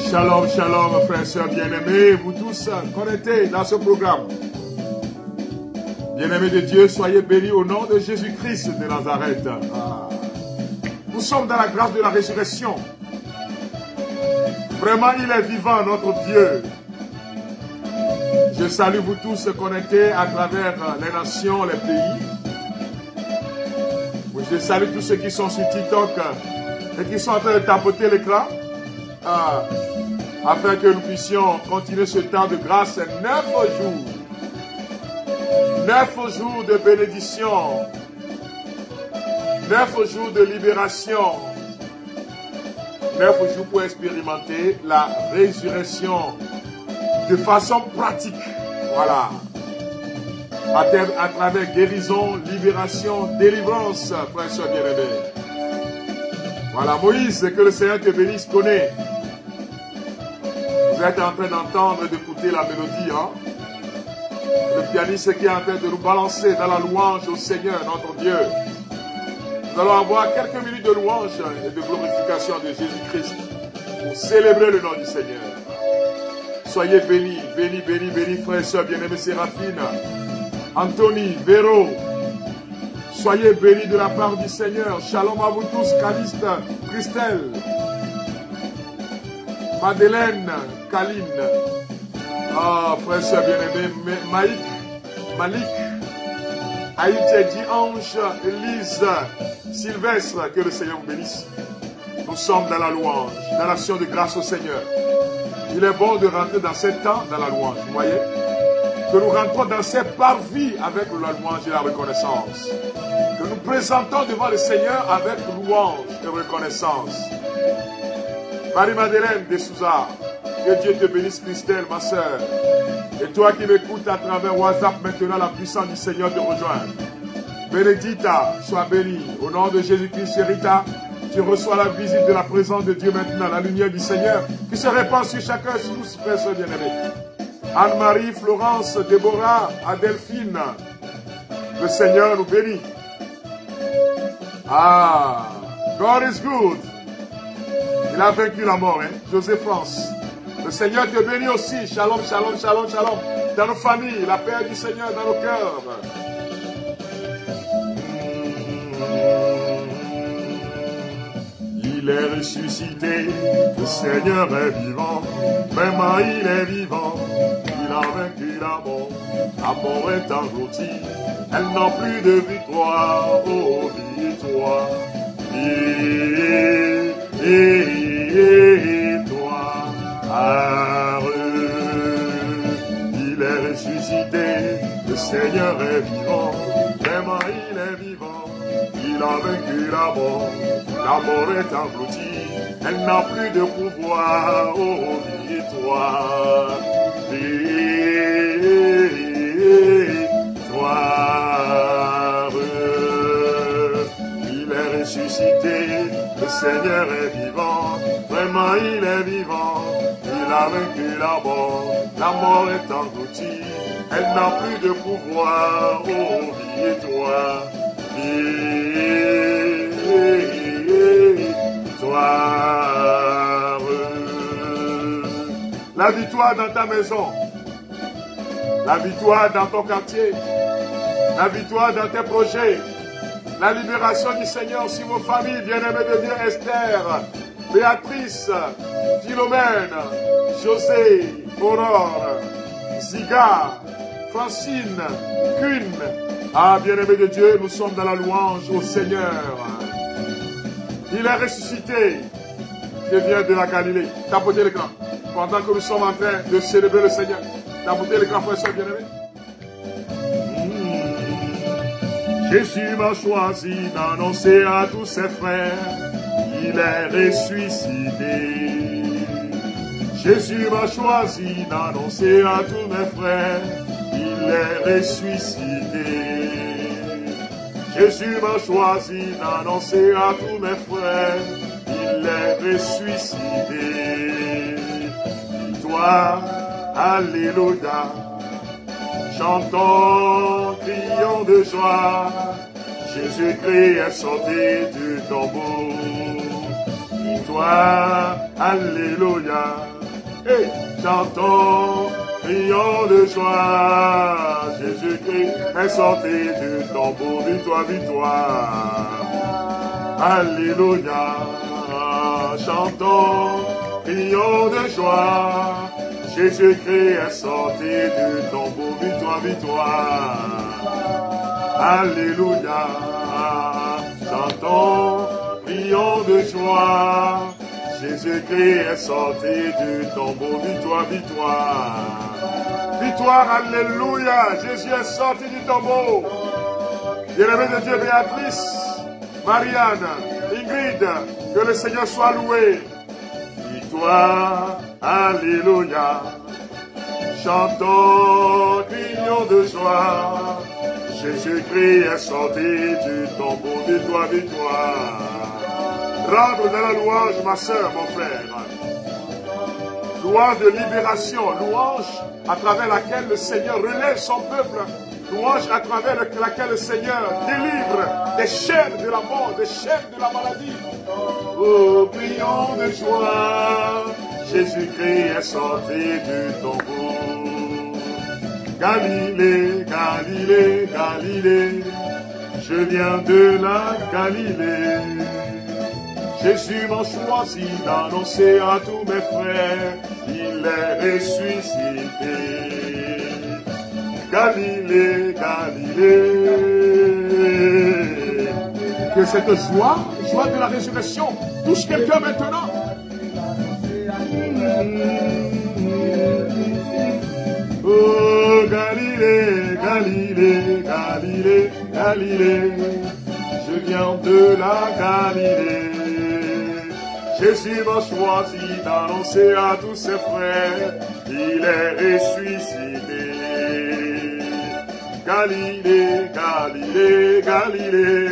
Shalom, shalom, frères et sœurs bien-aimés, vous tous connectés dans ce programme. Bien-aimés de Dieu, soyez bénis au nom de Jésus-Christ de Nazareth. Nous sommes dans la grâce de la résurrection. Vraiment, il est vivant, notre Dieu. Je salue vous tous connectés à travers les nations, les pays. Je salue tous ceux qui sont sur TikTok et qui sont en train de tapoter l'écran. Afin que nous puissions continuer ce temps de grâce. 9 jours. 9 jours de bénédiction. 9 jours de libération. 9 jours pour expérimenter la résurrection de façon pratique. Voilà. À travers guérison, libération, délivrance, frères et sœurs bien-aimés. Voilà, Moïse, que le Seigneur te bénisse, connaît. Vous êtes en train d'entendre et d'écouter la mélodie, hein? Le pianiste qui est en train de nous balancer dans la louange au Seigneur, notre Dieu. Nous allons avoir quelques minutes de louange et de glorification de Jésus-Christ pour célébrer le nom du Seigneur. Soyez bénis, bénis, bénis, bénis, frères et sœurs bien-aimés, Séraphine, Anthony, Véro. Soyez bénis de la part du Seigneur. Shalom à vous tous, Caliste, Christelle, Madeleine, Kaline, frère et sœur bien-aimé, Malik, Aïtedi, Ange, Elise, Sylvestre, que le Seigneur vous bénisse. Nous sommes dans la louange, dans l'action de grâce au Seigneur. Il est bon de rentrer dans ce temps, dans la louange, vous voyez? Que nous rentrons dans ces parvis avec la louange et la reconnaissance. Que nous présentons devant le Seigneur avec louange et reconnaissance. Marie-Madeleine de Souza, que Dieu te bénisse, Christelle, ma soeur. Et toi qui m'écoutes à travers WhatsApp, maintenant la puissance du Seigneur te rejoint. Bénédita, sois bénie. Au nom de Jésus-Christ, Rita, tu reçois la visite de la présence de Dieu maintenant, la lumière du Seigneur, qui se répand sur chacun, sur tous, frères et sœurs bien-aimés. Anne-Marie, Florence, Déborah, Adelphine, le Seigneur nous bénit. God is good. Il a vaincu la mort, hein? José France. Le Seigneur te bénit aussi. Shalom, shalom, shalom, shalom. Dans nos familles, la paix du Seigneur dans nos cœurs. Il est ressuscité, le Seigneur est vivant. Vraiment, il est vivant. Il a vaincu la mort. La mort est engloutie. Elle n'a plus de victoire. Oh, victoire. Il est ressuscité, le Seigneur est vivant, vraiment il est vivant, il a vaincu la mort est engloutie, elle n'a plus de pouvoir, oh victoire, victoire. Il est ressuscité, le Seigneur est vivant, vraiment il est vivant, il a vaincu la mort est engloutie, elle n'a plus de pouvoir, oh victoire, victoire. La victoire dans ta maison, la victoire dans ton quartier, la victoire dans tes projets, la libération du Seigneur sur vos familles, bien-aimés de Dieu, Esther, Béatrice, Philomène, José, Aurore, Ziga, Francine, Queen. Bien-aimés de Dieu, nous sommes dans la louange au Seigneur. Il est ressuscité. Je viens de la Galilée. Tapotez l'écran. Pendant que nous sommes en train de célébrer le Seigneur. Tapotez l'écran, frère et sœur bien-aimés. Jésus m'a choisi d'annoncer à tous ses frères, il est ressuscité. Jésus m'a choisi d'annoncer à tous mes frères, il est ressuscité. Jésus m'a choisi d'annoncer à tous mes frères, il est ressuscité. Victoire, alléluia. Chantons, crions de joie, Jésus-Christ est sorti du tombeau. Victoire, alléluia. Et chantons, crions de joie. Jésus-Christ est sorti du tombeau. Victoire, victoire. Alléluia. Chantons, crions de joie. Jésus-Christ est sorti du tombeau. Victoire, victoire. Alléluia. Chantons, crions de joie. Jésus-Christ est sorti du tombeau. Victoire, victoire. Victoire, alléluia. Jésus est sorti du tombeau. Bien-aimé de Dieu, Béatrice, Marianne, Ingrid, que le Seigneur soit loué. Victoire, alléluia. Chantons, crions de joie. Jésus-Christ est sorti du tombeau. Victoire, victoire. Rentre dans la louange, ma soeur, mon frère. Louange de libération, louange à travers laquelle le Seigneur relève son peuple. Louange à travers laquelle le Seigneur délivre des chaînes de la mort, des chaînes de la maladie. Oh, prions de joie, Jésus-Christ est sorti du tombeau. Galilée, Galilée, Galilée, je viens de la Galilée. Jésus m'a choisi d'annoncer à tous mes frères, il est ressuscité. Galilée, Galilée. Que cette joie, joie de la résurrection, touche quelqu'un maintenant. Oh, Galilée, Galilée, Galilée, Galilée, je viens de la Galilée. Jésus m'a choisi d'annoncer à tous ses frères, il est ressuscité. Galilée, Galilée, Galilée,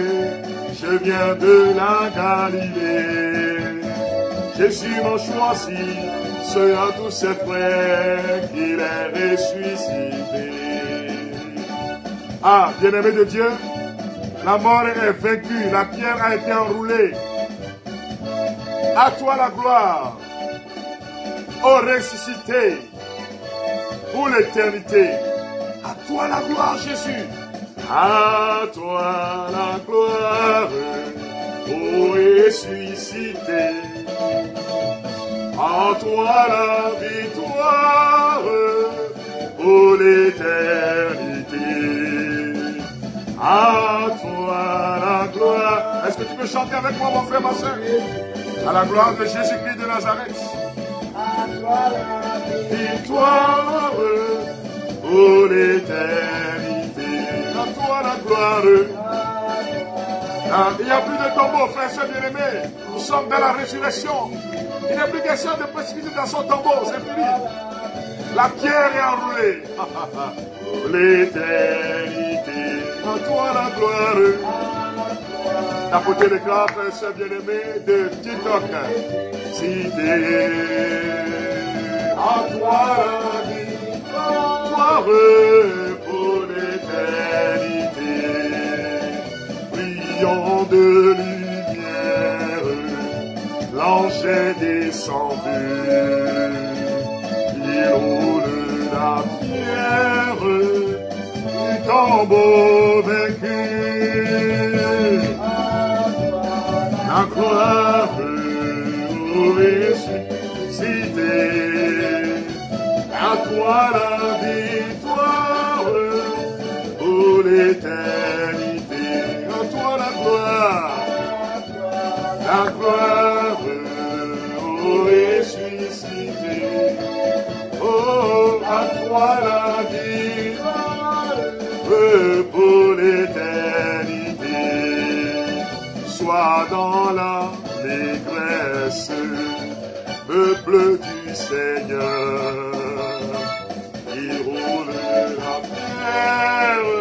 je viens de la Galilée. Jésus m'a choisi, ce à tous ses frères, qu'il est ressuscité. Ah, bien-aimé de Dieu, la mort est vaincue, la pierre a été enroulée. À toi la gloire, ô ressuscité, pour l'éternité. À toi la gloire, Jésus. À toi la gloire, ô ressuscité. À toi la victoire, pour l'éternité. À toi la gloire. Est-ce que tu peux chanter avec moi, mon frère, ma soeur? À la gloire de Jésus-Christ de Nazareth. À toi la victoire, pour l'éternité. À toi la gloire. Il n'y a plus de tombeau, frères et sœurs bien-aimés. Nous sommes dans la résurrection. Il n'y a plus question de précipiter dans son tombeau, c'est fini. La pierre est enroulée. L'éternité. À toi la gloire. Tapotez le cœur, frères et sœurs bien-aimés de TikTok. Cité. À toi la victoire pour l'éternité. Brillant de lumière, l'ange est descendu. Il roule la pierre du tombeau vaincu. La gloire ressuscité, à toi la victoire pour l'éternité. À toi la gloire ressuscité. Oh, à toi la victoire pour l'éternité. Sois dans l'allégresse, peuple du Seigneur, qui roule la terre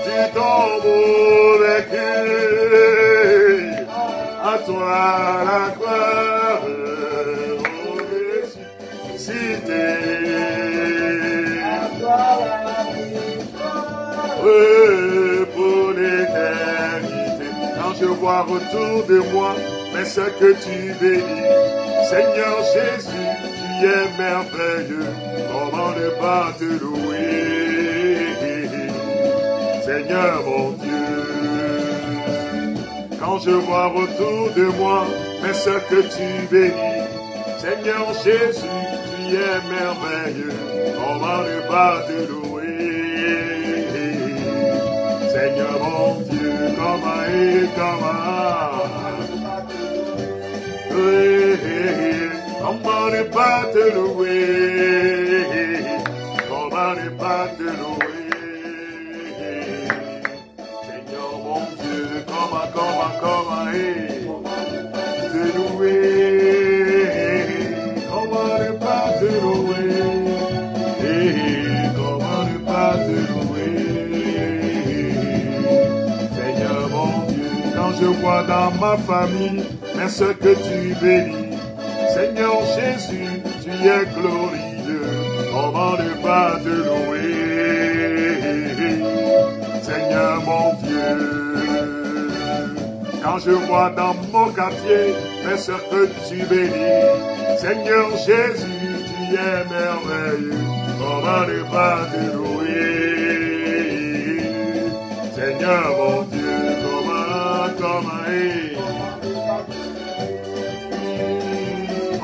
du tombeau vaincu. À toi la gloire, ô ressuscité. À toi la victoire pour l'éternité. Quand je vois autour de moi, mais ce que tu bénis, Seigneur Jésus, tu es merveilleux, comment ne pas te louer, Seigneur mon Dieu. Quand je vois autour de moi mes sœurs que tu bénis, Seigneur Jésus, tu es merveilleux, comment ne pas te louer, Seigneur mon Dieu, comment et comment. Comment ne pas te louer, comment ne pas te louer, Seigneur mon Dieu, comment te louer, comment ne pas te louer, comment ne pas te louer, Seigneur mon Dieu, quand je vois dans ma famille ce que tu bénis, Seigneur Jésus, tu es glorieux, comment ne pas te louer, Seigneur mon Dieu. Quand je vois dans mon quartier mes sœurs que tu bénis, Seigneur Jésus, tu es merveilleux, comment ne pas te louer, Seigneur mon Dieu, comment est.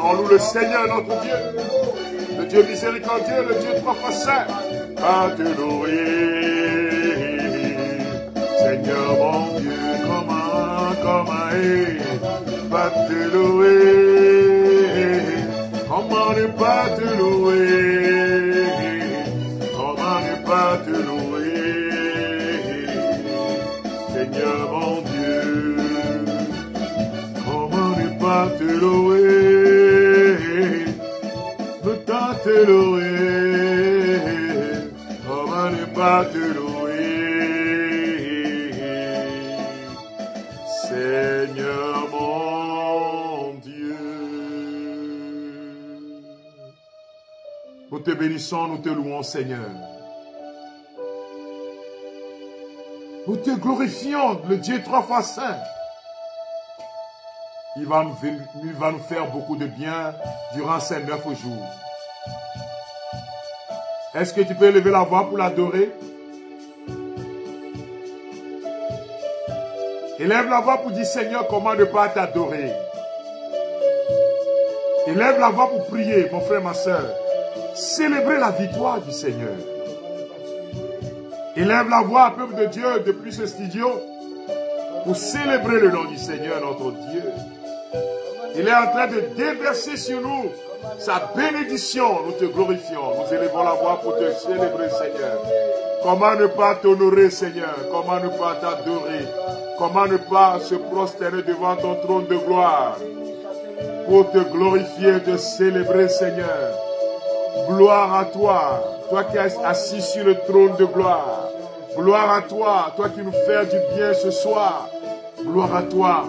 On loue le Seigneur notre Dieu, le Dieu miséricordieux, le Dieu trois fois saint, à te louer, Seigneur mon Dieu, comment est, pas te louer, comment ne pas te louer, comment ne pas te louer, Seigneur mon Dieu, comment ne pas te louer, te louer, comment ne pas te louer, Seigneur mon Dieu. Nous te bénissons, nous te louons, Seigneur. Nous te glorifions, le Dieu trois fois saint. Il va nous faire beaucoup de bien durant ces 9 jours. Est-ce que tu peux lever la voix pour l'adorer? Élève la voix pour dire, Seigneur, comment ne pas t'adorer? Élève la voix pour prier, mon frère, ma soeur. Célébrer la victoire du Seigneur. Élève la voix, peuple de Dieu, depuis ce studio, pour célébrer le nom du Seigneur, notre Dieu. Il est en train de déverser sur nous sa bénédiction. Nous te glorifions. Nous élevons la voix pour te célébrer, Seigneur. Comment ne pas t'honorer, Seigneur? Comment ne pas t'adorer? Comment ne pas se prosterner devant ton trône de gloire pour te glorifier, te célébrer, Seigneur? Gloire à toi, toi qui es assis sur le trône de gloire. Gloire à toi, toi qui nous fais du bien ce soir. Gloire à toi.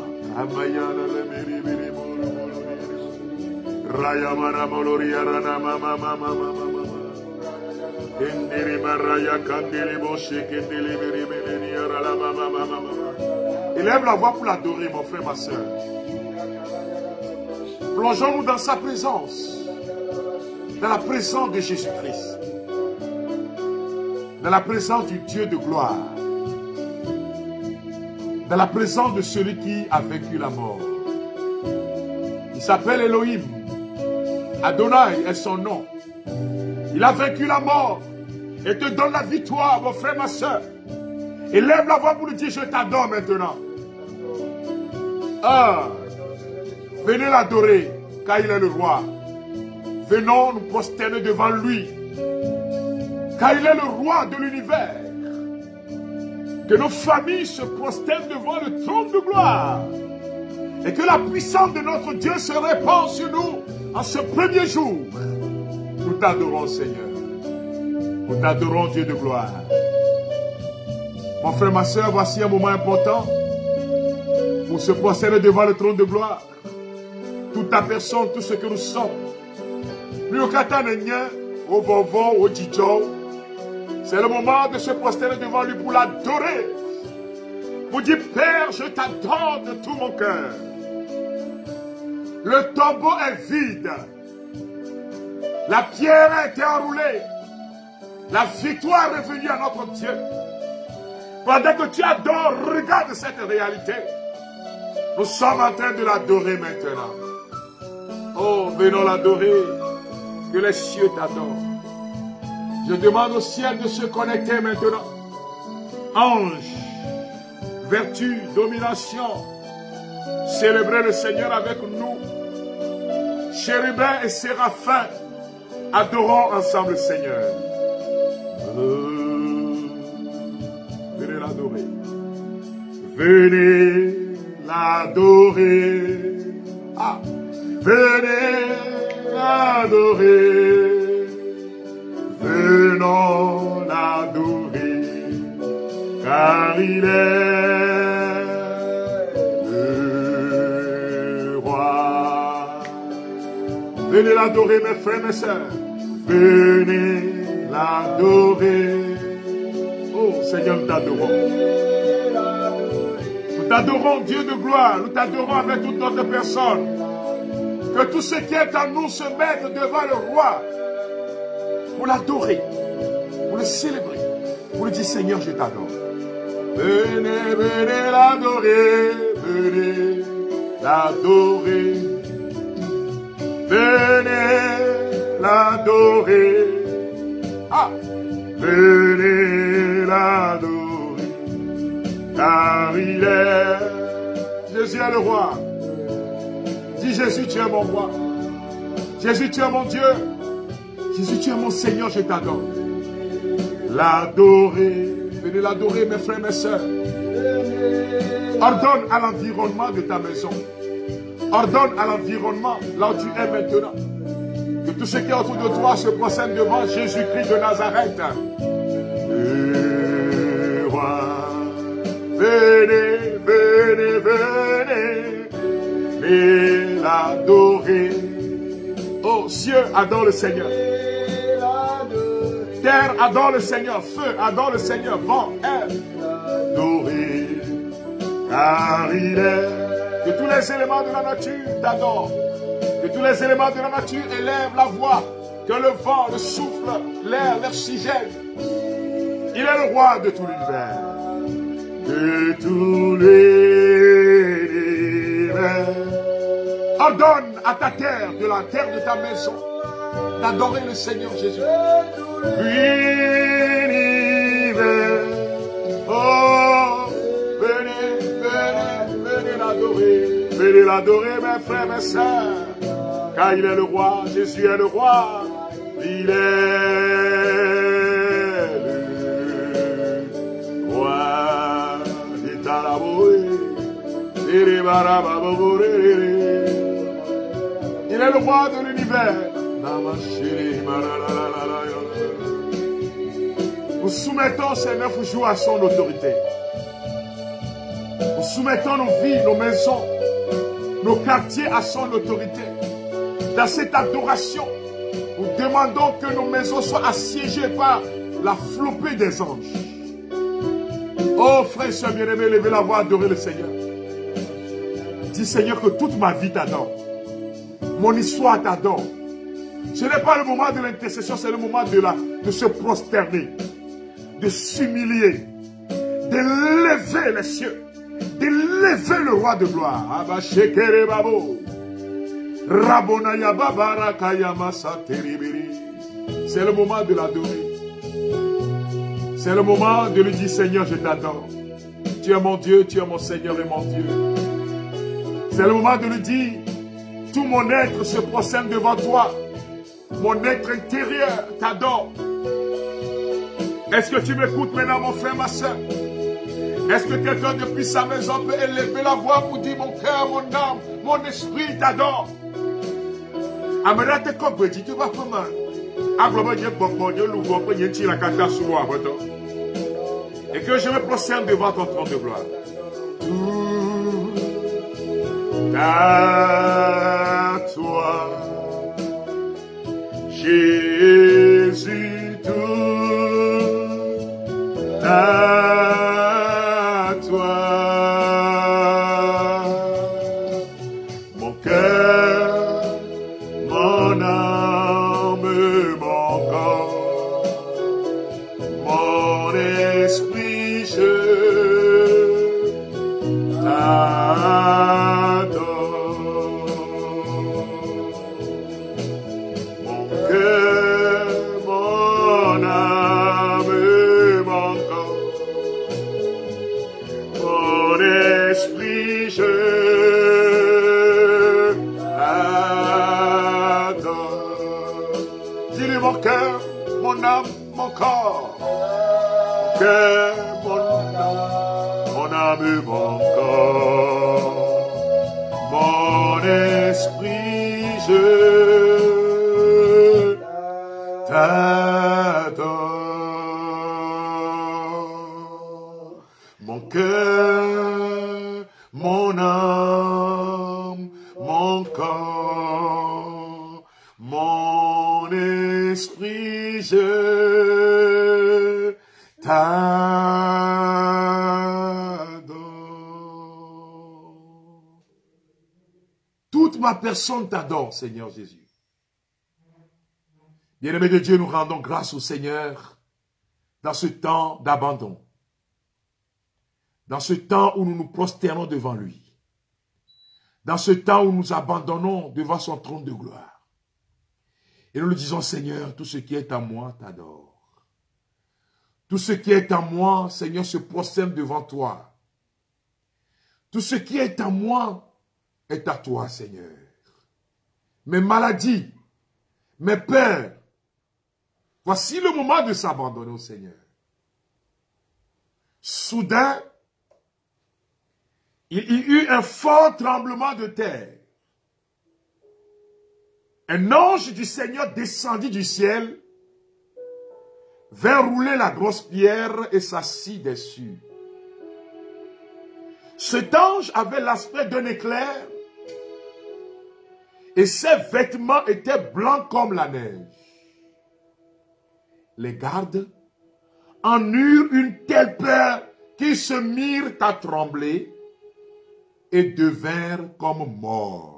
Élève la voix pour l'adorer, mon frère, ma soeur. Plongeons-nous dans sa présence, dans la présence de Jésus-Christ, dans la présence du Dieu de gloire, dans la présence de celui qui a vaincu la mort. Il s'appelle Elohim. Adonai est son nom. Il a vaincu la mort et te donne la victoire, mon frère, ma soeur. Élève la voix pour lui dire, je t'adore maintenant. Ah, venez l'adorer, car il est le roi. Venons nous prosterner devant lui, car il est le roi de l'univers. Que nos familles se prosternent devant le trône de gloire. Et que la puissance de notre Dieu se répand sur nous en ce premier jour. Nous t'adorons, Seigneur. Nous t'adorons, Dieu de gloire. Mon frère, ma soeur, voici un moment important pour se prosterner devant le trône de gloire. Toute ta personne, tout ce que nous sommes. Plus au Katanenien, au Vovon, au Djidjo. C'est le moment de se prosterner devant lui pour l'adorer. Pour dire, Père, je t'adore de tout mon cœur. Le tombeau est vide. La pierre a été enroulée. La victoire est venue à notre Dieu. Pendant que tu adores, regarde cette réalité. Nous sommes en train de l'adorer maintenant. Oh, venons l'adorer. Que les cieux t'adorent. Je demande au ciel de se connecter maintenant. Ange, vertu, domination. Célébrez le Seigneur avec nous. Chérubins et séraphins, adorons ensemble le Seigneur. Venez l'adorer. Venez l'adorer. Ah. Venez l'adorer. Venons l'adorer. Car il est le roi. Venez l'adorer, mes frères, mes sœurs. Venez l'adorer. Oh Seigneur, nous t'adorons. Nous t'adorons, Dieu de gloire. Nous t'adorons avec toute notre personne. Que tout ce qui est en nous se mette devant le roi. Pour l'adorer. Pour le célébrer. Pour lui dire, Seigneur, je t'adore. Venez, venez l'adorer. Venez l'adorer. Venez l'adorer. Ah! Venez l'adorer. Car il est. Jésus est le roi. Dis Jésus, tu es mon roi. Jésus, tu es mon Dieu. Jésus, tu es mon Seigneur, je t'adore. L'adorer. Venez l'adorer, mes frères, mes sœurs. Ordonne à l'environnement de ta maison. Ordonne à l'environnement, là où tu es maintenant, que tout ce qui est autour de toi se procède devant Jésus-Christ de Nazareth. Le roi, venez, venez, venez, et l'adorer. Oh, cieux, adore le Seigneur. Terre, adore le Seigneur. Feu, adore le Seigneur. Vent, air, adorer, car il est. Que tous les éléments de la nature t'adorent. Que tous les éléments de la nature élèvent la voix. Que le vent, le souffle, l'air, l'oxygène. Il est le roi de tout l'univers. De tous l'univers. Ordonne à ta terre, de la terre de ta maison, d'adorer le Seigneur Jésus. L'univers. Oh, venez, venez, venez l'adorer. Venez l'adorer, mes frères, mes sœurs. Car il est le roi, Jésus est le roi. Il est le roi. Il est le roi de l'univers. Nous soumettons ces 9 jours à son autorité. Nous soumettons nos vies, nos maisons, nos quartiers à son autorité. Dans cette adoration, nous demandons que nos maisons soient assiégées par la flopée des anges. Oh frères et sœurs bien-aimés, levez la voix, adorez le Seigneur. Dis Seigneur que toute ma vie t'adore. Mon histoire t'adore. Ce n'est pas le moment de l'intercession, c'est le moment de se prosterner, de s'humilier, d'élever les cieux, d'élever le roi de gloire. C'est le moment de l'adorer. C'est le moment de lui dire Seigneur, je t'adore. Tu es mon Dieu, tu es mon Seigneur et mon Dieu. C'est le moment de lui dire tout mon être se prosterne devant toi. Mon être intérieur t'adore. Est-ce que tu m'écoutes maintenant, mon frère, ma soeur? Est-ce que quelqu'un depuis sa maison peut élever la voix pour dire mon cœur, mon âme, mon esprit t'adore? Amerate Kobedi, tu vas comment? Et que je me prosterne devant ton trône de gloire. À toi, Jésus, tout à toi, mon cœur, mon âme, Dis-lui mon cœur, mon âme, mon corps. Mon cœur, mon âme et mon corps. Mon esprit, je t'adore. Mon cœur, mon âme, mon corps, mon esprit, je t'adore. Toute ma personne t'adore, Seigneur Jésus. Bien-aimés de Dieu, nous rendons grâce au Seigneur dans ce temps d'abandon. Dans ce temps où nous nous prosternons devant lui. Dans ce temps où nous abandonnons devant son trône de gloire. Et nous lui disons, Seigneur, tout ce qui est à moi t'adore. Tout ce qui est à moi, Seigneur, se prosterne devant toi. Tout ce qui est à moi est à toi, Seigneur. Mes maladies, mes peurs, voici le moment de s'abandonner au Seigneur. Soudain, il y eut un fort tremblement de terre. Un ange du Seigneur descendit du ciel, vint rouler la grosse pierre et s'assit dessus. Cet ange avait l'aspect d'un éclair et ses vêtements étaient blancs comme la neige. Les gardes en eurent une telle peur qu'ils se mirent à trembler et devinrent comme morts.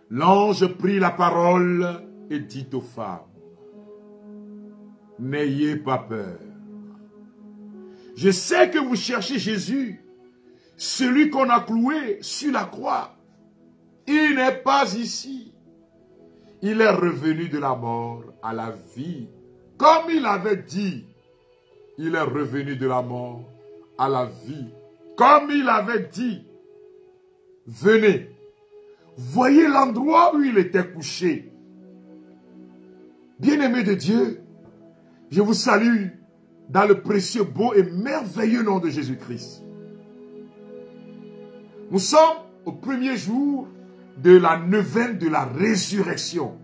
L'ange prit la parole et dit aux femmes, « N'ayez pas peur. Je sais que vous cherchez Jésus, celui qu'on a cloué sur la croix. Il n'est pas ici. Il est revenu de la mort à la vie. Comme il avait dit, il est revenu de la mort à la vie. Comme il avait dit, venez, voyez l'endroit où il était couché. » Bien-aimés de Dieu, je vous salue dans le précieux, beau et merveilleux nom de Jésus-Christ. Nous sommes au premier jour de la neuvaine de la résurrection.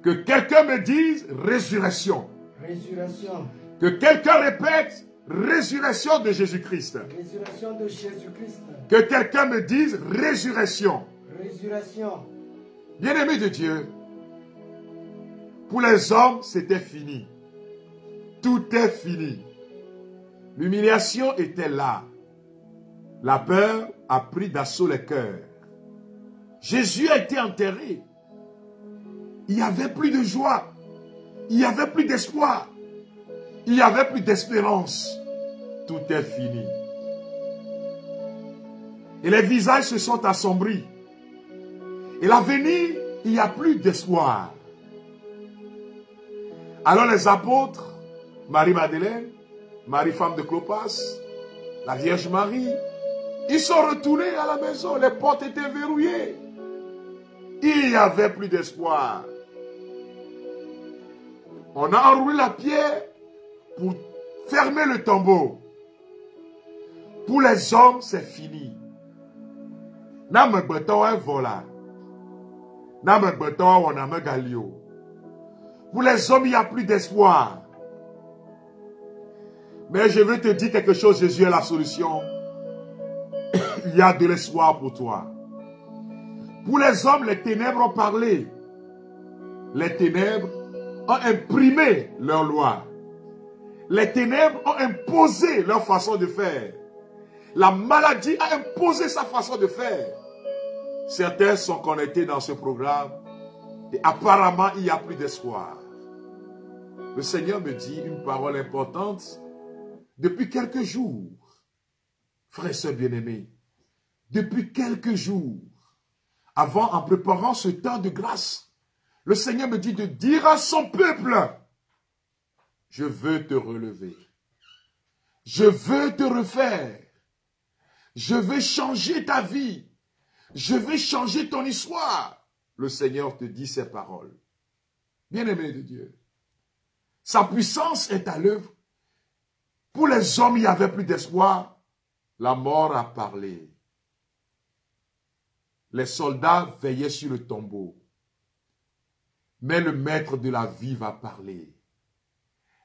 Que quelqu'un me dise résurrection. Résurrection. Que quelqu'un répète résurrection de Jésus-Christ. Résurrection de Jésus-Christ. Que quelqu'un me dise résurrection. Résurrection. Bien-aimé de Dieu, pour les hommes, c'était fini. Tout est fini. L'humiliation était là. La peur a pris d'assaut les cœurs. Jésus a été enterré. Il n'y avait plus de joie. Il n'y avait plus d'espoir. Il n'y avait plus d'espérance. Tout est fini. Et les visages se sont assombris. Et l'avenir, il n'y a plus d'espoir. Alors les apôtres, Marie-Madeleine, Marie-Femme de Clopas, la Vierge Marie, ils sont retournés à la maison. Les portes étaient verrouillées. Il n'y avait plus d'espoir. On a enroulé la pierre pour fermer le tombeau. Pour les hommes, c'est fini. Pour les hommes, il n'y a plus d'espoir. Mais je veux te dire quelque chose, Jésus est la solution. Il y a de l'espoir pour toi. Pour les hommes, les ténèbres ont parlé. Les ténèbres ont imprimé leur loi. Les ténèbres ont imposé leur façon de faire. La maladie a imposé sa façon de faire. Certains sont connectés dans ce programme et apparemment il n'y a plus d'espoir. Le Seigneur me dit une parole importante depuis quelques jours. Frères et sœurs bien-aimés, depuis quelques jours, avant, en préparant ce temps de grâce, le Seigneur me dit de dire à son peuple, je veux te relever. Je veux te refaire. Je veux changer ta vie. Je veux changer ton histoire. le Seigneur te dit ces paroles. Bien-aimé de Dieu, sa puissance est à l'œuvre. Pour les hommes, il n'y avait plus d'espoir. La mort a parlé. Les soldats veillaient sur le tombeau. Mais le maître de la vie va parler.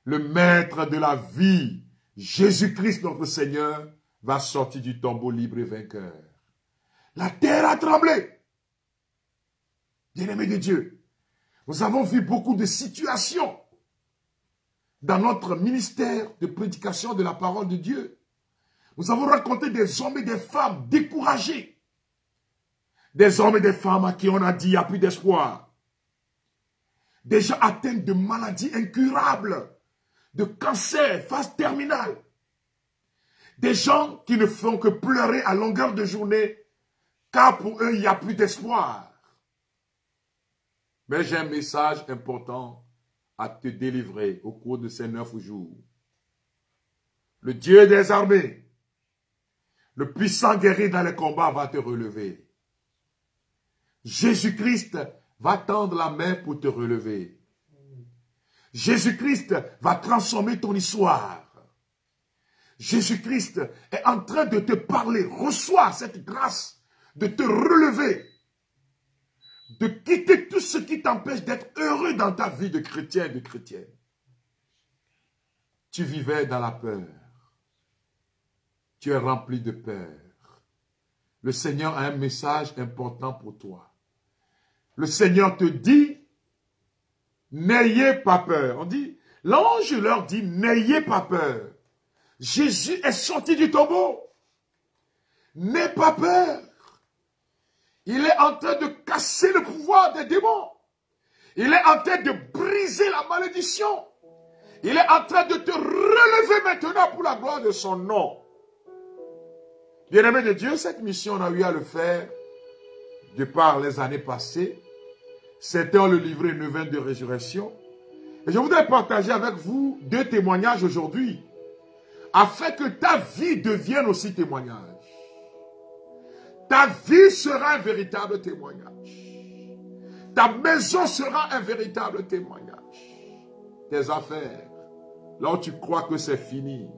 Le maître de la vie, Jésus-Christ notre Seigneur, va sortir du tombeau libre et vainqueur. La terre a tremblé. Bien-aimés de Dieu, nous avons vu beaucoup de situations dans notre ministère de prédication de la parole de Dieu. Nous avons rencontré des hommes et des femmes découragés. Des hommes et des femmes à qui on a dit il n'y a plus d'espoir. Des gens atteints de maladies incurables, de cancer, phase terminale. Des gens qui ne font que pleurer à longueur de journée, car pour eux, il n'y a plus d'espoir. Mais j'ai un message important à te délivrer au cours de ces 9 jours. Le Dieu des armées, le puissant guerrier dans les combats va te relever. Jésus-Christ va tendre la main pour te relever. Jésus-Christ va transformer ton histoire. Jésus-Christ est en train de te parler. Reçois cette grâce de te relever. De quitter tout ce qui t'empêche d'être heureux dans ta vie de chrétien et de chrétienne. Tu vivais dans la peur. Tu es rempli de peur. Le Seigneur a un message important pour toi. Le Seigneur te dit, n'ayez pas peur. On dit, l'ange leur dit, n'ayez pas peur. Jésus est sorti du tombeau. N'aie pas peur. Il est en train de casser le pouvoir des démons. Il est en train de briser la malédiction. Il est en train de te relever maintenant pour la gloire de son nom. Bien-aimé de Dieu, cette mission, on a eu à le faire de par les années passées. C'était on le livrait une neuvaine de résurrection. Et je voudrais partager avec vous 2 témoignages aujourd'hui, afin que ta vie devienne aussi témoignage. Ta vie sera un véritable témoignage. Ta maison sera un véritable témoignage. Tes affaires, là où tu crois que c'est fini.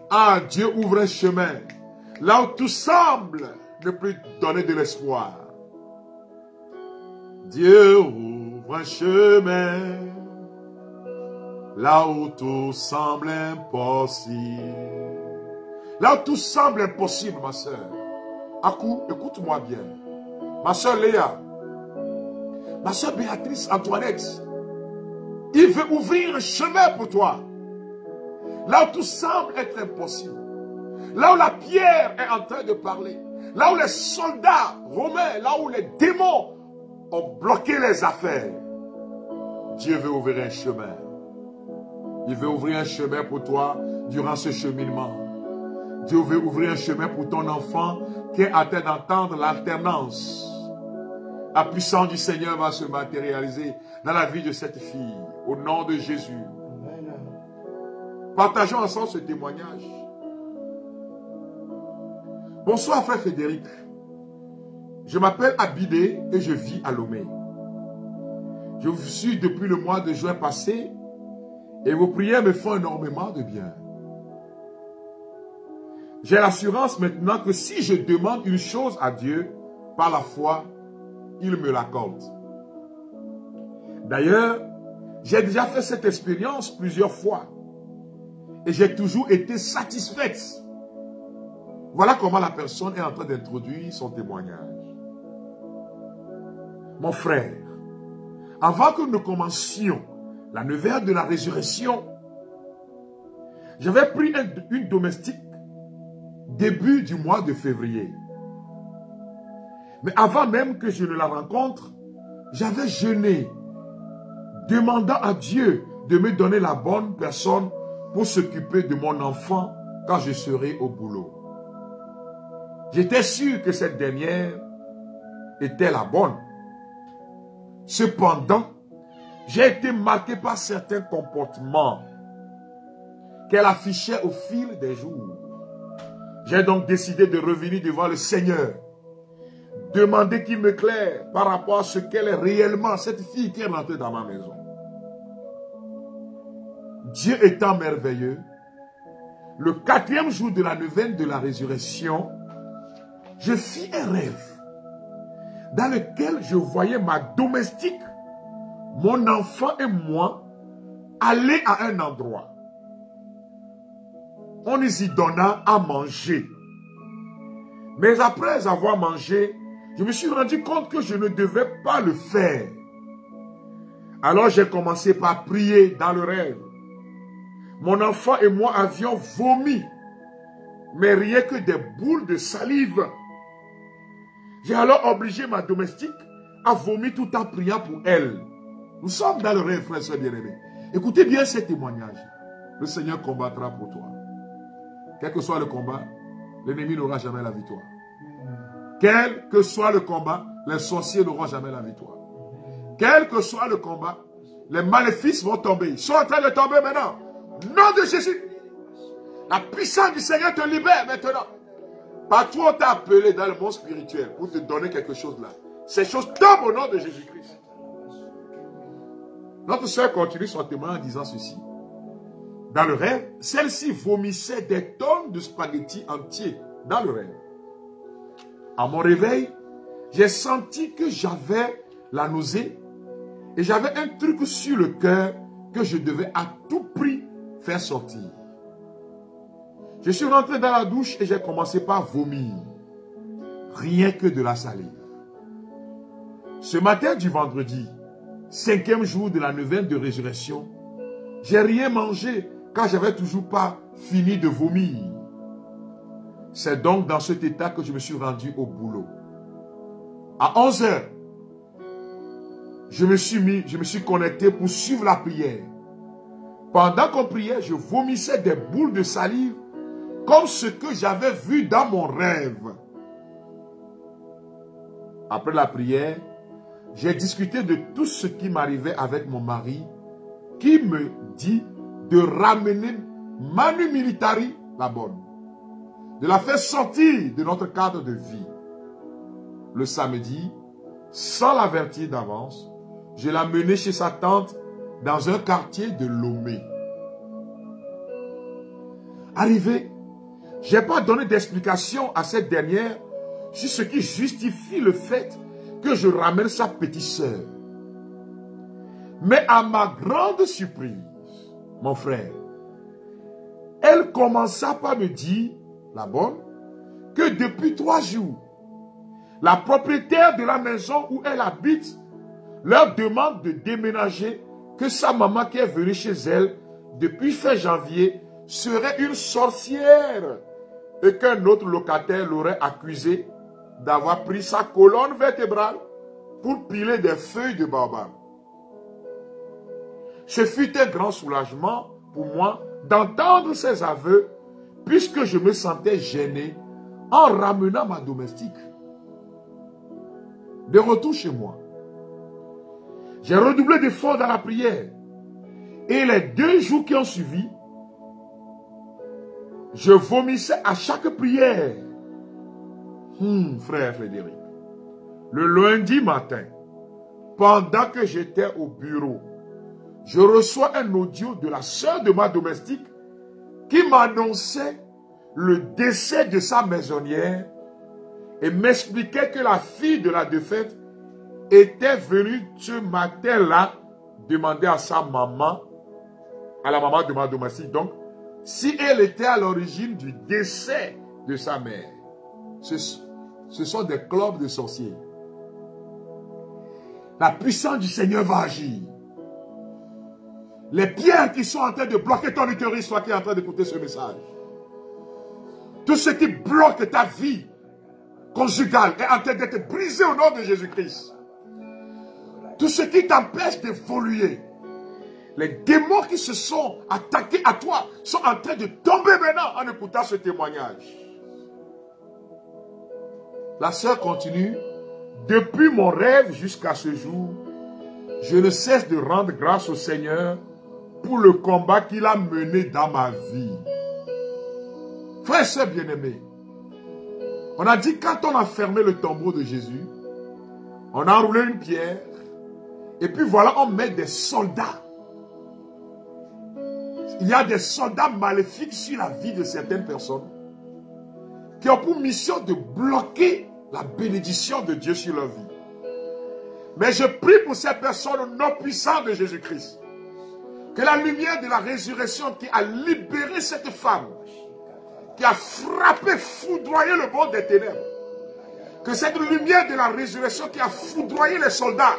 Ah, Dieu ouvre un chemin. Là où tout semble ne plus donner de l'espoir. Dieu ouvre un chemin. Là où tout semble impossible. Là où tout semble impossible, ma soeur. Akou, écoute-moi bien. Ma soeur Léa, ma soeur Béatrice Antoinette, il veut ouvrir un chemin pour toi. Là où tout semble être impossible. Là où la pierre est en train de parler. Là où les soldats romains, là où les démons ont bloqué les affaires. Dieu veut ouvrir un chemin. Il veut ouvrir un chemin pour toi durant ce cheminement. Dieu veut ouvrir un chemin pour ton enfant qui est en train d'entendre l'alternance. La puissance du Seigneur va se matérialiser dans la vie de cette fille. Au nom de Jésus. Amen. Partageons ensemble ce témoignage. Bonsoir frère Frédéric. Je m'appelle Abidé et je vis à Lomé. Je vous suis depuis le mois de juin passé et vos prières me font énormément de bien. J'ai l'assurance maintenant que si je demande une chose à Dieu, par la foi, il me l'accorde. D'ailleurs, j'ai déjà fait cette expérience plusieurs fois. Et j'ai toujours été satisfaite. Voilà comment la personne est en train d'introduire son témoignage. Mon frère, avant que nous commencions la neuvaine de la résurrection, j'avais pris une domestique début du mois de février. Mais avant même que je ne la rencontre, j'avais jeûné, demandant à Dieu de me donner la bonne personne pour s'occuper de mon enfant quand je serai au boulot. J'étais sûr que cette dernière était la bonne. Cependant, j'ai été marqué par certains comportements qu'elle affichait au fil des jours. J'ai donc décidé de revenir devant le Seigneur, demander qu'il m'éclaire par rapport à ce qu'elle est réellement, cette fille qui est rentrée dans ma maison. Dieu étant merveilleux, le 4e jour de la neuvaine de la résurrection, je fis un rêve dans lequel je voyais ma domestique, mon enfant et moi aller à un endroit. On nous y donna à manger. Mais après avoir mangé, je me suis rendu compte que je ne devais pas le faire. Alors j'ai commencé par prier dans le rêve. Mon enfant et moi avions vomi, mais rien que des boules de salive. J'ai alors obligé ma domestique à vomir tout en priant pour elle. Nous sommes dans le rêve, frères et sœurs bien-aimés. Écoutez bien ces témoignages. Le Seigneur combattra pour toi. Quel que soit le combat, l'ennemi n'aura jamais la victoire. Quel que soit le combat, les sorciers n'auront jamais la victoire. Quel que soit le combat, les maléfices vont tomber. Ils sont en train de tomber maintenant. Nom de Jésus. La puissance du Seigneur te libère maintenant. Partout on t'a appelé dans le monde spirituel pour te donner quelque chose là. Ces choses tombent au nom de Jésus-Christ. Notre soeur continue son témoignage en disant ceci. Dans le rêve, celle-ci vomissait des tonnes de spaghettis entiers dans le rêve. À mon réveil, j'ai senti que j'avais la nausée et j'avais un truc sur le cœur que je devais à tout prix faire sortir. Je suis rentré dans la douche et j'ai commencé par vomir. Rien que de la salive. Ce matin du vendredi, 5e jour de la neuvaine de résurrection, j'ai rien mangé car j'avais toujours pas fini de vomir. C'est donc dans cet état que je me suis rendu au boulot. À 11 h, je me suis connecté pour suivre la prière. Pendant qu'on priait, je vomissais des boules de salive comme ce que j'avais vu dans mon rêve. Après la prière, j'ai discuté de tout ce qui m'arrivait avec mon mari qui me dit de ramener Manu Militari, la bonne, de la faire sortir de notre cadre de vie. Le samedi, sans l'avertir d'avance, je l'ai menée chez sa tante dans un quartier de Lomé. Arrivé, je n'ai pas donné d'explication à cette dernière sur ce qui justifie le fait que je ramène sa petite sœur. Mais à ma grande surprise, mon frère, elle commença par me dire, la bonne, que depuis 3 jours, la propriétaire de la maison où elle habite leur demande de déménager, que sa maman qui est venue chez elle depuis fin janvier serait une sorcière et qu'un autre locataire l'aurait accusé d'avoir pris sa colonne vertébrale pour piler des feuilles de baobab. Ce fut un grand soulagement pour moi d'entendre ces aveux puisque je me sentais gêné en ramenant ma domestique. De retour chez moi, j'ai redoublé d'efforts dans la prière et les 2 jours qui ont suivi, je vomissais à chaque prière. Frère Frédéric, le lundi matin, pendant que j'étais au bureau, je reçois un audio de la sœur de ma domestique qui m'annonçait le décès de sa maisonnière et m'expliquait que la fille de la défunte était venue ce matin-là demander à sa maman, à la maman de ma domestique donc, si elle était à l'origine du décès de sa mère. Ce sont des clubs de sorciers. La puissance du Seigneur va agir. Les pierres qui sont en train de bloquer ton utérus, toi qui es en train d'écouter ce message. Tout ce qui bloque ta vie conjugale est en train d'être brisé au nom de Jésus-Christ. Tout ce qui t'empêche d'évoluer. Les démons qui se sont attaqués à toi sont en train de tomber maintenant en écoutant ce témoignage. La sœur continue. Depuis mon rêve jusqu'à ce jour, je ne cesse de rendre grâce au Seigneur pour le combat qu'il a mené dans ma vie. Frères et sœurs bien-aimés, on a dit quand on a fermé le tombeau de Jésus, On a enroulé une pierre. Et puis voilà, on met des soldats. Il y a des soldats maléfiques sur la vie de certaines personnes qui ont pour mission de bloquer la bénédiction de Dieu sur leur vie. Mais je prie pour ces personnes au nom puissant de Jésus-Christ. Que la lumière de la résurrection qui a libéré cette femme, qui a frappé, foudroyé le monde des ténèbres, que cette lumière de la résurrection qui a foudroyé les soldats,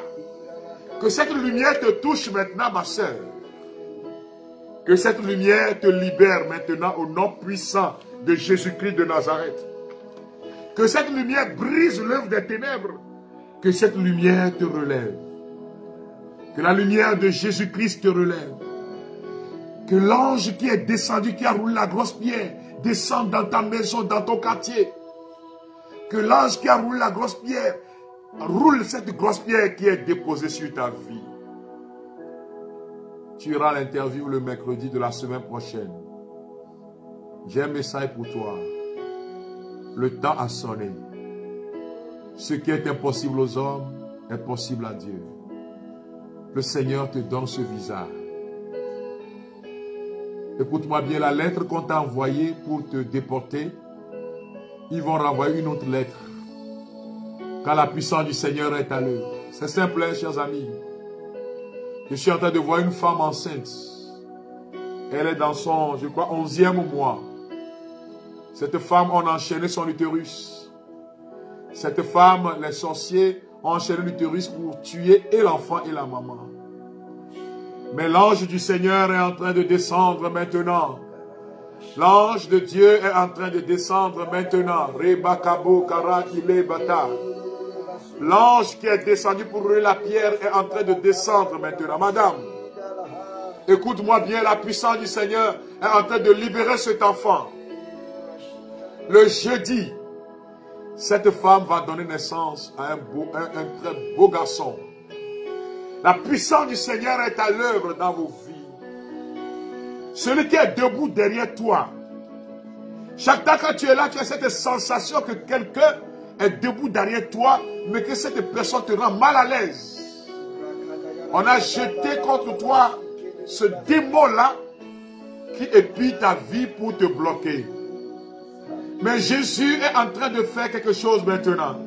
que cette lumière te touche maintenant, ma sœur. Que cette lumière te libère maintenant au nom puissant de Jésus-Christ de Nazareth. Que cette lumière brise l'œuvre des ténèbres. Que cette lumière te relève. Que la lumière de Jésus-Christ te relève. Que l'ange qui est descendu, qui a roulé la grosse pierre, descende dans ta maison, dans ton quartier. Que l'ange qui a roulé la grosse pierre, roule cette grosse pierre qui est déposée sur ta vie. Tu iras à l'interview le mercredi de la semaine prochaine. J'ai un message pour toi. Le temps a sonné. Ce qui est impossible aux hommes est possible à Dieu. Le Seigneur te donne ce visage. Écoute-moi bien, la lettre qu'on t'a envoyée pour te déporter, ils vont renvoyer une autre lettre. Quand la puissance du Seigneur est à l'œuvre. C'est simple, hein, chers amis. Je suis en train de voir une femme enceinte. Elle est dans son, je crois, 11e mois. Cette femme, on a enchaîné son utérus. Cette femme, les sorciers ont enchaîné l'utérus pour tuer et l'enfant et la maman. Mais l'ange du Seigneur est en train de descendre maintenant. L'ange de Dieu est en train de descendre maintenant. Rebakabo karakile bata. L'ange qui est descendu pour rouler la pierre est en train de descendre maintenant. Madame, écoute-moi bien, la puissance du Seigneur est en train de libérer cet enfant. Le jeudi, cette femme va donner naissance à un très beau garçon. La puissance du Seigneur est à l'œuvre dans vos vies. Celui qui est debout derrière toi, chaque temps quand tu es là, tu as cette sensation que quelqu'un est debout derrière toi, mais que cette personne te rend mal à l'aise. On a jeté contre toi ce démon-là qui épie ta vie pour te bloquer. Mais Jésus est en train de faire quelque chose maintenant.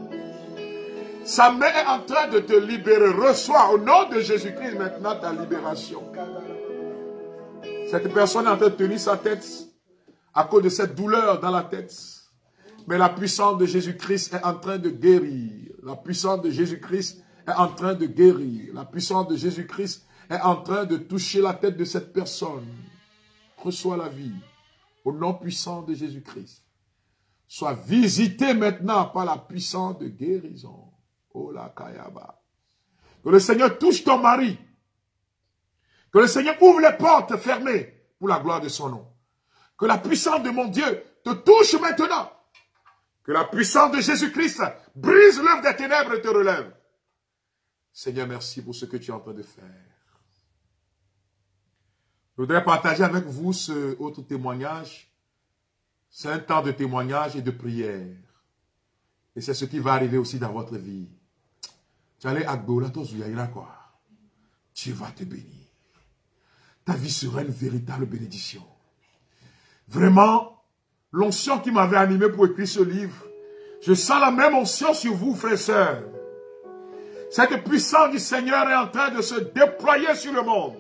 Sa main est en train de te libérer. Reçois au nom de Jésus-Christ maintenant ta libération. Cette personne est en train de tenir sa tête à cause de cette douleur dans la tête. Mais la puissance de Jésus-Christ est en train de guérir. La puissance de Jésus-Christ est en train de guérir. La puissance de Jésus-Christ est en train de toucher la tête de cette personne. Reçois la vie. Au nom puissant de Jésus-Christ. Sois visité maintenant par la puissance de guérison. Oh la kayaba. Que le Seigneur touche ton mari. Que le Seigneur ouvre les portes fermées pour la gloire de son nom. Que la puissance de mon Dieu te touche maintenant. Que la puissance de Jésus-Christ brise l'œuvre des ténèbres et te relève. Seigneur, merci pour ce que tu es en train de faire. Je voudrais partager avec vous ce autre témoignage. C'est un temps de témoignage et de prière. Et c'est ce qui va arriver aussi dans votre vie. Tu allais à quoi? Tu vas te bénir. Ta vie sera une véritable bénédiction. Vraiment, l'onction qui m'avait animé pour écrire ce livre, je sens la même onction sur vous, frères et sœurs. Cette puissance du Seigneur est en train de se déployer sur le monde.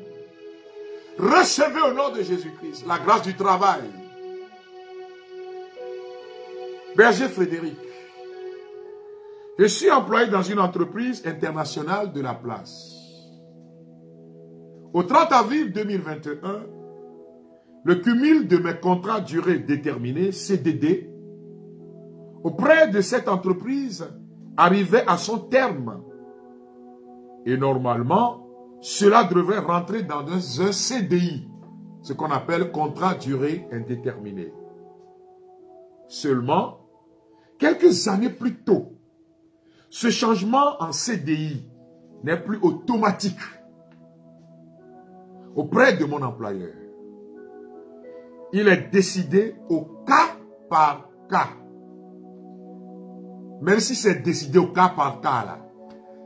Recevez au nom de Jésus-Christ la grâce du travail. Berger Frédéric, je suis employé dans une entreprise internationale de la place. Au 30 avril 2021, le cumul de mes contrats durée déterminée, CDD, auprès de cette entreprise arrivait à son terme. Et normalement, cela devrait rentrer dans un CDI, ce qu'on appelle contrat durée indéterminée. Seulement, quelques années plus tôt, ce changement en CDI n'est plus automatique auprès de mon employeur. Il est décidé au cas par cas. Même si c'est décidé au cas par cas, là,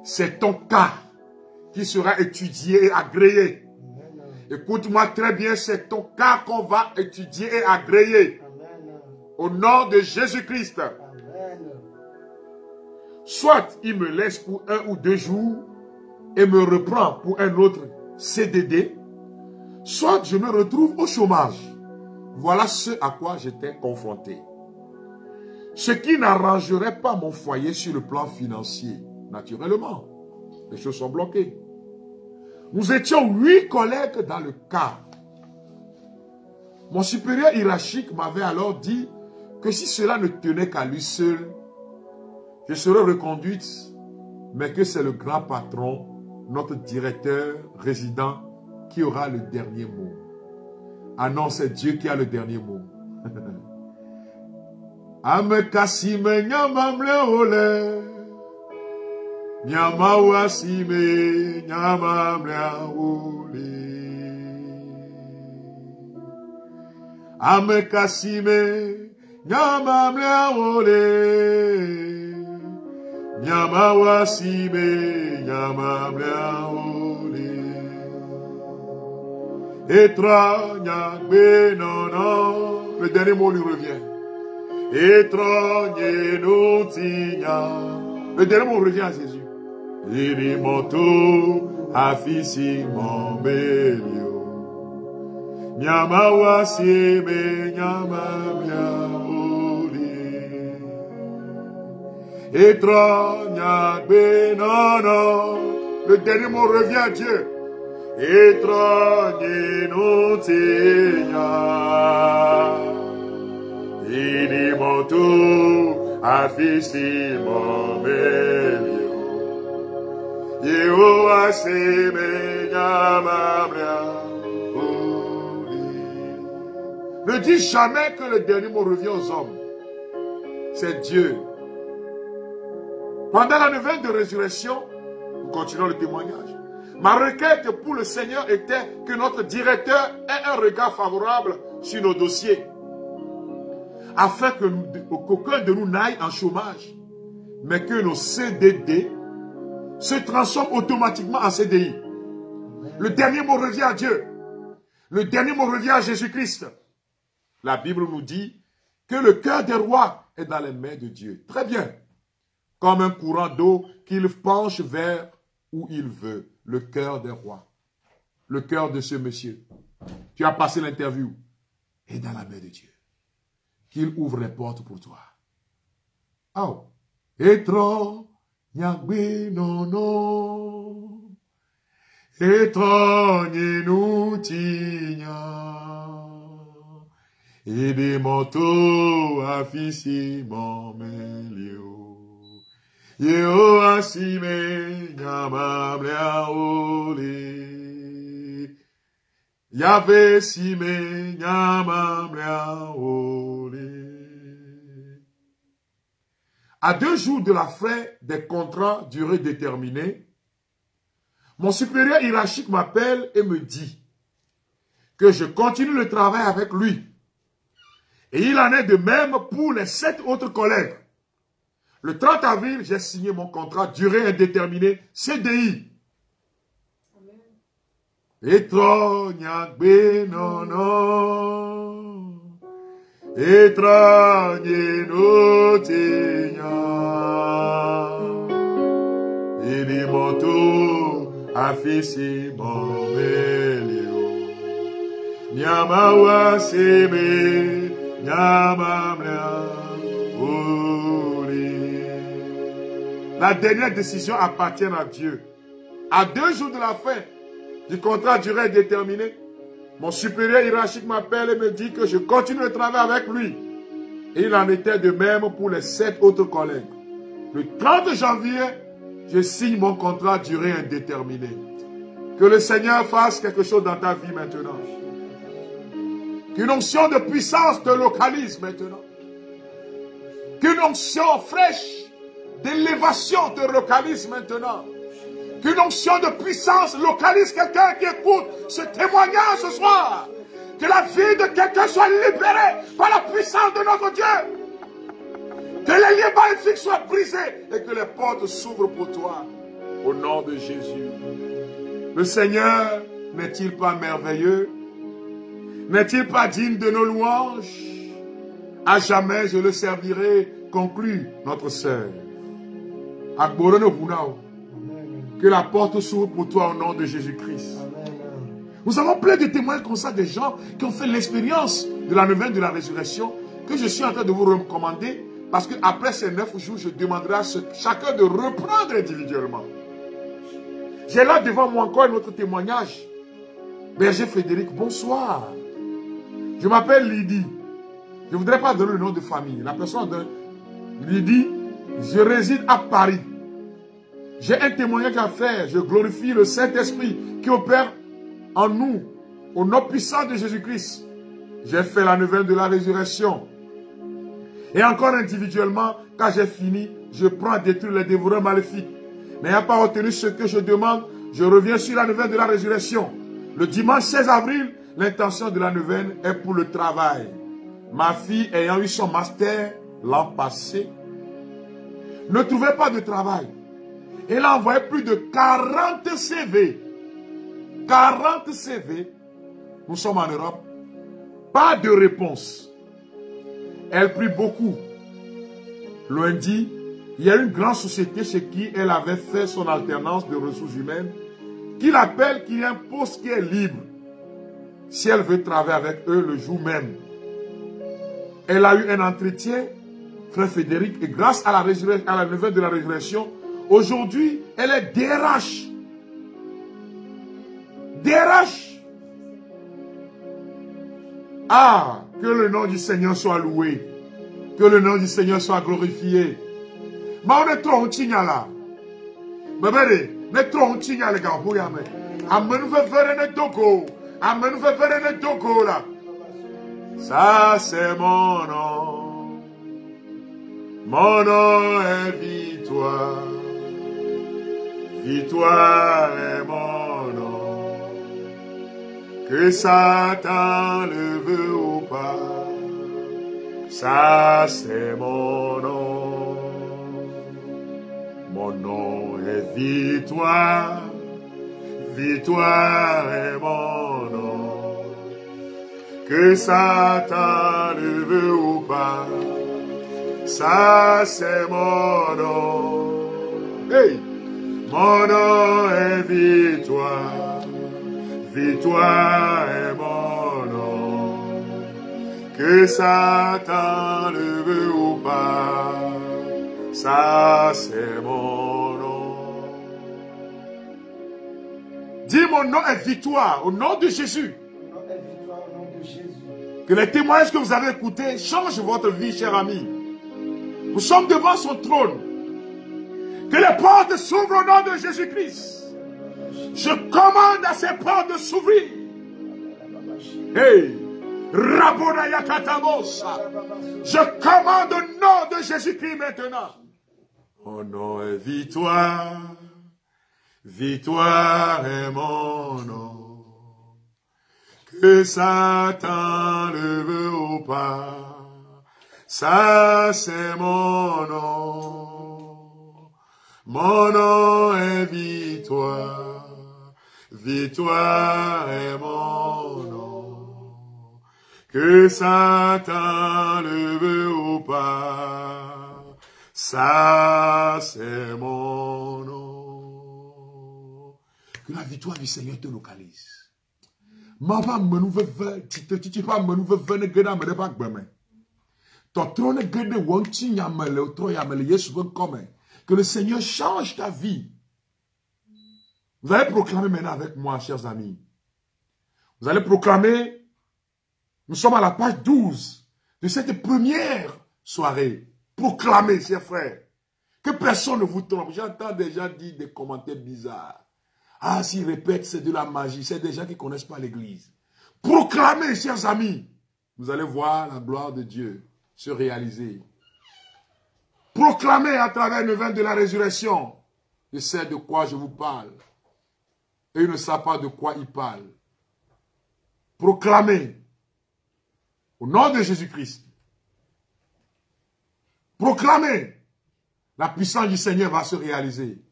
c'est ton cas qui sera étudié et agréé. Écoute-moi très bien, c'est ton cas qu'on va étudier et agréer. Au nom de Jésus-Christ. Soit il me laisse pour 1 ou 2 jours et me reprend pour un autre CDD, soit je me retrouve au chômage. Voilà ce à quoi j'étais confronté. Ce qui n'arrangerait pas mon foyer sur le plan financier. Naturellement, les choses sont bloquées. Nous étions 8 collègues dans le cas. Mon supérieur hiérarchique m'avait alors dit que si cela ne tenait qu'à lui seul, je serais reconduite, mais que c'est le grand patron, notre directeur résident, qui aura le dernier mot. Ah non, c'est Dieu qui a le dernier mot. Ame kasime nyamamle ole, nyama wasime nyamamle ole. Ame kasime nyamamle ole, nyama wasime nyamamle ole. Etra nyagbe nono, le dernier mot lui revient. Étrange nous tigna. Le dernier mot revient à Jésus. Il moto afisi mon belio. Nyama wasime nyama miaoli. Étrange non. Le dernier mot revient à Dieu. Étrange nous tigna. Il moto afisi mon belio. Yehowa seme nyamabria. Ne dis jamais que le dernier mot revient aux hommes. C'est Dieu. Pendant la neuvaine de résurrection, nous continuons le témoignage. Ma requête pour le Seigneur était que notre directeur ait un regard favorable sur nos dossiers. Afin qu'aucun de nous n'aille en chômage, mais que nos CDD se transforment automatiquement en CDI. Le dernier mot revient à Dieu. Le dernier mot revient à Jésus-Christ. La Bible nous dit que le cœur des rois est dans les mains de Dieu. Très bien. Comme un courant d'eau qu'il penche vers où il veut. Le cœur des rois. Le cœur de ce monsieur. Tu as passé l'interview. Est dans la main de Dieu. Qu'il ouvre les portes pour toi. Oh. Etro, nyagbe nono. Etro, nyenu tinya. Ede moto afisi momelio. Yeo asime nyamamlea ole. Yahvé sime nyamamlea ole. À 2 jours de la fin des contrats durée déterminée, mon supérieur hiérarchique m'appelle et me dit que je continue le travail avec lui. Et il en est de même pour les 7 autres collègues. Le 30 avril, j'ai signé mon contrat durée indéterminée CDI. Etro nyagbe nono. Etro nyeno tinya. Ili moto afisi momelio. Nyama waseme nyama mlea ori. La dernière décision appartient à Dieu. À 2 jours de la fin du contrat durée déterminée, mon supérieur hiérarchique m'appelle et me dit que je continue le travail avec lui. Et il en était de même pour les 7 autres collègues. Le 30 janvier, je signe mon contrat durée indéterminée. Que le Seigneur fasse quelque chose dans ta vie maintenant. Qu'une onction de puissance te localise maintenant. Qu'une onction fraîche d'élévation te localise maintenant. Qu'une onction de puissance localise quelqu'un qui écoute ce témoignage ce soir. Que la vie de quelqu'un soit libérée par la puissance de notre Dieu. Que les liens maléfiques soient brisés et que les portes s'ouvrent pour toi. au nom de Jésus. Le Seigneur n'est-il pas merveilleux? N'est-il pas digne de nos louanges? À jamais je le servirai, conclut notre sœur. Que la porte s'ouvre pour toi au nom de Jésus-Christ. Nous avons plein de témoins comme ça, des gens qui ont fait l'expérience de la neuvaine de la résurrection, que je suis en train de vous recommander, parce qu'après ces 9 jours, je demanderai à chacun de reprendre individuellement. J'ai là devant moi encore un autre témoignage. Berger Frédéric, bonsoir. Je m'appelle Lydie. Je ne voudrais pas donner le nom de famille. La personne de Lydie, je réside à Paris. J'ai un témoignage à faire. Je glorifie le Saint-Esprit qui opère en nous, au nom puissant de Jésus-Christ. J'ai fait la neuvaine de la résurrection. Et encore individuellement, quand j'ai fini, je prends à détruire les dévoreurs maléfiques. N'ayant pas retenu ce que je demande, je reviens sur la neuvaine de la résurrection. Le dimanche 16 avril, l'intention de la neuvaine est pour le travail. Ma fille, ayant eu son master l'an passé, ne trouvait pas de travail. Elle a envoyé plus de 40 CV. 40 CV. Nous sommes en Europe. Pas de réponse. Elle prie beaucoup. Lundi, il y a une grande société chez qui elle avait fait son alternance de ressources humaines, qui l'appelle, qui a un poste qui est libre. Si elle veut travailler avec eux le jour même. Elle a eu un entretien, frère Frédéric, et grâce à la neuvaine de la résurrection, aujourd'hui, elle est DRH. DRH. Ah, que le nom du Seigneur soit loué. Que le nom du Seigneur soit glorifié. Mais on est trop en tigna là. Bébé, on est trop en tigna les gars. Amen, nous fait faire un toco. Amen, nous fait faire un toco là. Ça c'est mon nom. Mon nom est victoire. Victoire est mon nom. Que Satan le veut ou pas. Ça c'est mon nom. Mon nom est victoire. Victoire est mon nom. Que Satan le veut ou pas. Ça c'est mon nom. Hey! Mon nom est victoire. Victoire est mon nom. Que Satan le veut ou pas. Ça c'est mon nom. Dis mon nom est victoire au nom de Jésus. Mon nom est victoire au nom de Jésus. Que les témoignages que vous avez écoutés changent votre vie, cher ami. Nous sommes devant son trône. Que les portes s'ouvrent au nom de Jésus-Christ. Je commande à ces portes de s'ouvrir. Hey! Rabonaya Katamosa. Je commande au nom de Jésus-Christ maintenant. Mon nom est victoire. Victoire est mon nom. Que Satan le veut ou pas. Ça c'est mon nom. Mon nom est victoire. Victoire est mon nom. Que Satan le veut ou pas. Ça c'est mon nom. Que la victoire du Seigneur te localise. Maman me nous veut tu pas me nous veut venir gada me pas gbeme. Ton trône gade wonti nyamele tro yamele Yesu veut comme. Que le Seigneur change ta vie. Vous allez proclamer maintenant avec moi, chers amis. Vous allez proclamer, nous sommes à la page 12 de cette première soirée. Proclamez, chers frères. Que personne ne vous trompe. J'entends des gens dire des commentaires bizarres. Ah, s'ils répètent, c'est de la magie. C'est des gens qui ne connaissent pas l'église. Proclamez, chers amis. Vous allez voir la gloire de Dieu se réaliser. Proclamez à travers le vin de la résurrection. Je sais de quoi je vous parle. Et ils ne savent pas de quoi ils parlent. Proclamez. Au nom de Jésus-Christ. Proclamez. La puissance du Seigneur va se réaliser.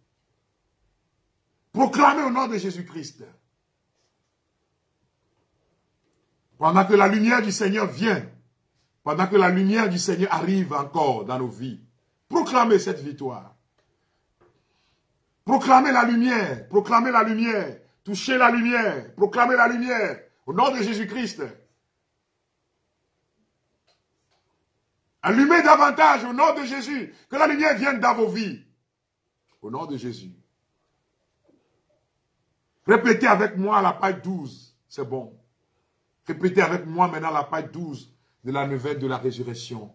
Proclamez au nom de Jésus-Christ. Pendant que la lumière du Seigneur vient, pendant que la lumière du Seigneur arrive encore dans nos vies, proclamez cette victoire. Proclamez la lumière, touchez la lumière, proclamez la lumière, au nom de Jésus-Christ. Allumez davantage au nom de Jésus, que la lumière vienne dans vos vies, au nom de Jésus. Répétez avec moi la page 12, c'est bon. Répétez avec moi maintenant la page 12 de la nouvelle de la résurrection.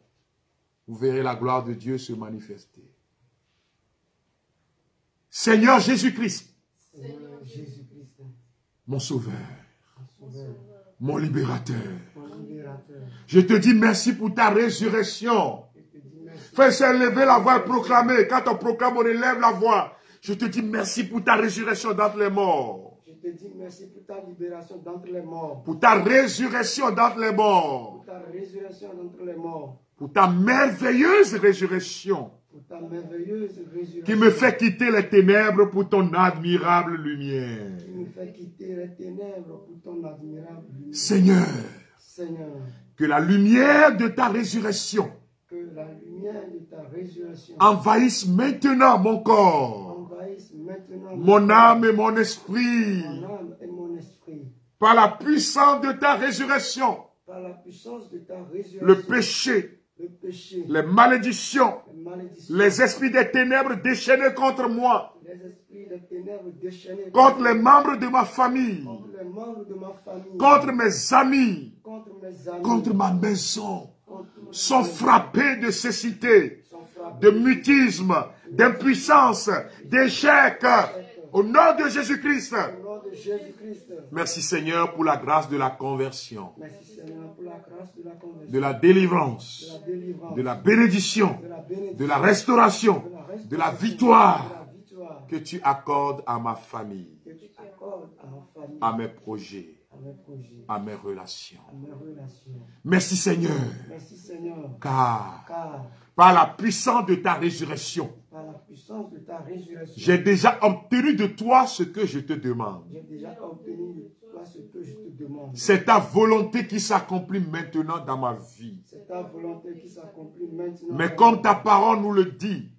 Vous verrez la gloire de Dieu se manifester. Seigneur Jésus-Christ, mon sauveur, mon libérateur, je te dis merci pour ta résurrection. Fais lever la voix et proclamer. Quand on proclame, on élève la voix. Je te dis merci pour ta résurrection d'entre les morts. Je te dis merci pour ta libération d'entre les morts. Pour ta résurrection d'entre les morts. Pour ta résurrection d'entre les morts. Pour ta merveilleuse résurrection. Pour ta merveilleuse résurrection. Qui me fait quitter les ténèbres pour ton admirable lumière. Qui me fait quitter les ténèbres pour ton admirable lumière. Seigneur. Seigneur. Que la lumière de ta résurrection. Que la lumière de ta résurrection. Envahisse maintenant mon corps. Envahisse maintenant mon âme et mon esprit. Mon âme et mon esprit. Par la puissance de ta résurrection. Par la puissance de ta résurrection. Le péché. Le péché. Les malédictions. Les esprits des ténèbres déchaînés contre moi. Les esprits des ténèbres déchaînés contre les membres de ma famille. Contre les membres de ma famille. Contre mes amis. Contre mes amis. Contre ma maison. Sont frappés de cécité, de mutisme, d'impuissance, d'échec. Au nom de Jésus-Christ. Merci Seigneur pour la grâce de la conversion. Merci Seigneur pour la grâce de la conversion. De la délivrance. De la bénédiction. De la restauration. De la victoire. Que tu accordes à ma famille. À mes projets. À mes relations. Merci Seigneur. Car par la puissance de ta résurrection, j'ai déjà obtenu de toi ce que je te demande. C'est ta volonté qui s'accomplit maintenant dans ma vie. Mais comme ta parole nous le dit,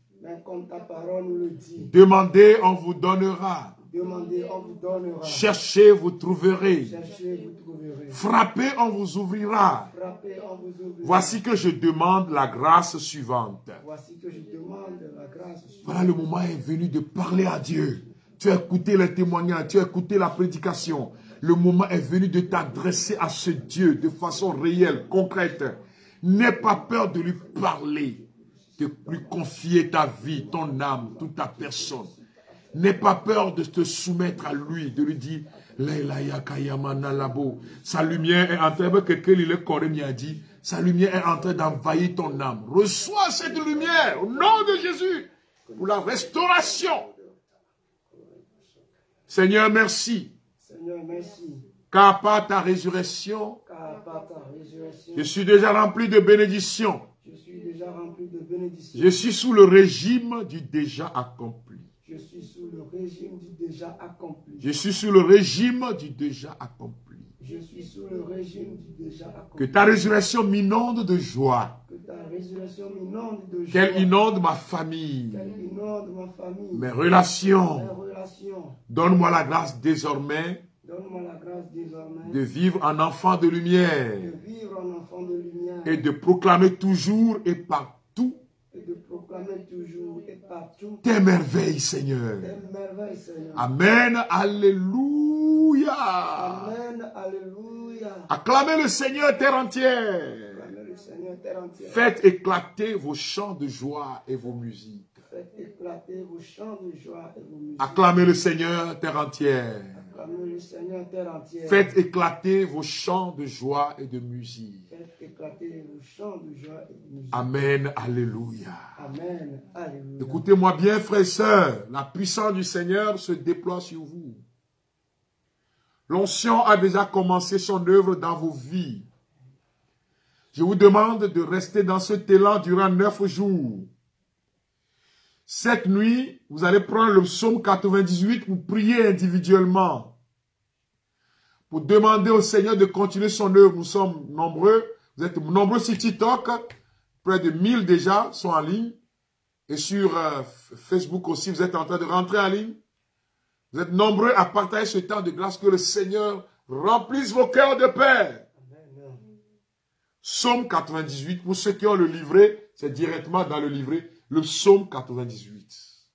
demandez, on vous donnera. Demandez, on vous donnera. Cherchez, vous trouverez. Cherchez, vous trouverez. Frappez, on vous ouvrira. Frappez, on vous ouvrira. Voici que je demande la grâce suivante. Voici que je demande la grâce suivante. Voilà, le moment est venu de parler à Dieu. Tu as écouté les témoignages, tu as écouté la prédication. Le moment est venu de t'adresser à ce Dieu de façon réelle, concrète. N'aie pas peur de lui parler, de lui confier ta vie, ton âme, toute ta personne. N'aie pas peur de te soumettre à lui, de lui dire, sa lumière est en train, sa lumière est en train d'envahir ton âme. Reçois cette lumière au nom de Jésus pour la restauration. Seigneur, merci. Seigneur, merci. Car par ta résurrection, je suis déjà rempli de bénédictions. Je suis déjà rempli de bénédictions. Je suis sous le régime du déjà accompli. Je suis sous le régime du déjà accompli. Je suis sous le régime du déjà accompli. Je suis sous le régime du déjà accompli. Que ta résurrection m'inonde de joie. Que ta résurrection m'inonde de joie. Qu'elle inonde ma famille. Qu'elle inonde ma famille. Mes relations. Mes relations. Donne-moi la grâce désormais. Donne-moi la grâce désormais. De vivre en enfant de lumière. De vivre en enfant de lumière. Et de proclamer toujours et partout. Et de proclamer toujours et partout tes merveilles, Seigneur. Tes merveilles, Seigneur. Amen. Alléluia. Amen. Alléluia. Acclamez le Seigneur terre entière. Acclamez le Seigneur terre entière. Faites éclater vos chants de joie et vos musiques. Faites éclater vos chants de joie et vos musiques. Acclamez le Seigneur terre entière. Acclamez le Seigneur terre entière. Faites éclater vos chants de joie et de musique. Faites éclater vos chants de joie et de musique. Amen. Alléluia. Amen. Alléluia. Écoutez-moi bien, frères et sœurs. La puissance du Seigneur se déploie sur vous. L'onction a déjà commencé son œuvre dans vos vies. Je vous demande de rester dans cet élan durant 9 jours. Cette nuit, vous allez prendre le psaume 98 pour prier individuellement. Pour demander au Seigneur de continuer son œuvre. Nous sommes nombreux. Vous êtes nombreux sur TikTok. Près de 1000 déjà sont en ligne. Et sur Facebook aussi, vous êtes en train de rentrer en ligne. Vous êtes nombreux à partager ce temps de grâce. Que le Seigneur remplisse vos cœurs de paix. Psaume 98. Pour ceux qui ont le livret, c'est directement dans le livret. Le psaume 98.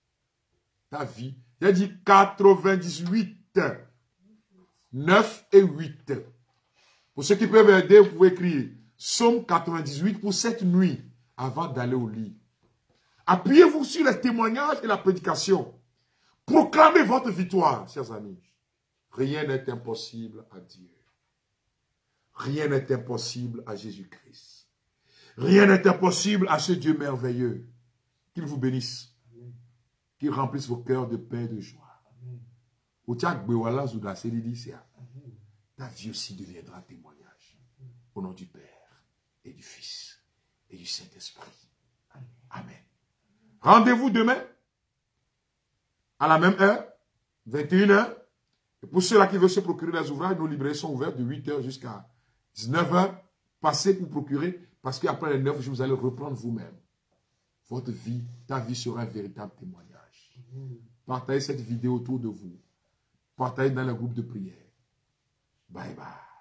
Ta vie. Il a dit 98. 9 et 8. Pour ceux qui peuvent aider, vous pouvez écrire psaume 98 pour cette nuit avant d'aller au lit. Appuyez-vous sur les témoignages et la prédication. Proclamez votre victoire, chers amis. Rien n'est impossible à Dieu. Rien n'est impossible à Jésus-Christ. Rien n'est impossible à ce Dieu merveilleux. Qu'il vous bénisse. Qu'il remplisse vos cœurs de paix et de joie. Ta vie aussi deviendra témoignage. Au nom du Père et du Fils et du Saint-Esprit. Amen. Rendez-vous demain à la même heure, 21h. Et pour ceux-là qui veulent se procurer les ouvrages, nos librairies sont ouvertes de 8h jusqu'à 19h. Passez pour procurer, parce qu'après les 9 jours, vous allez reprendre vous-même. Votre vie, ta vie sera un véritable témoignage. Partagez cette vidéo autour de vous. Partagez dans le groupe de prière. Bye bye.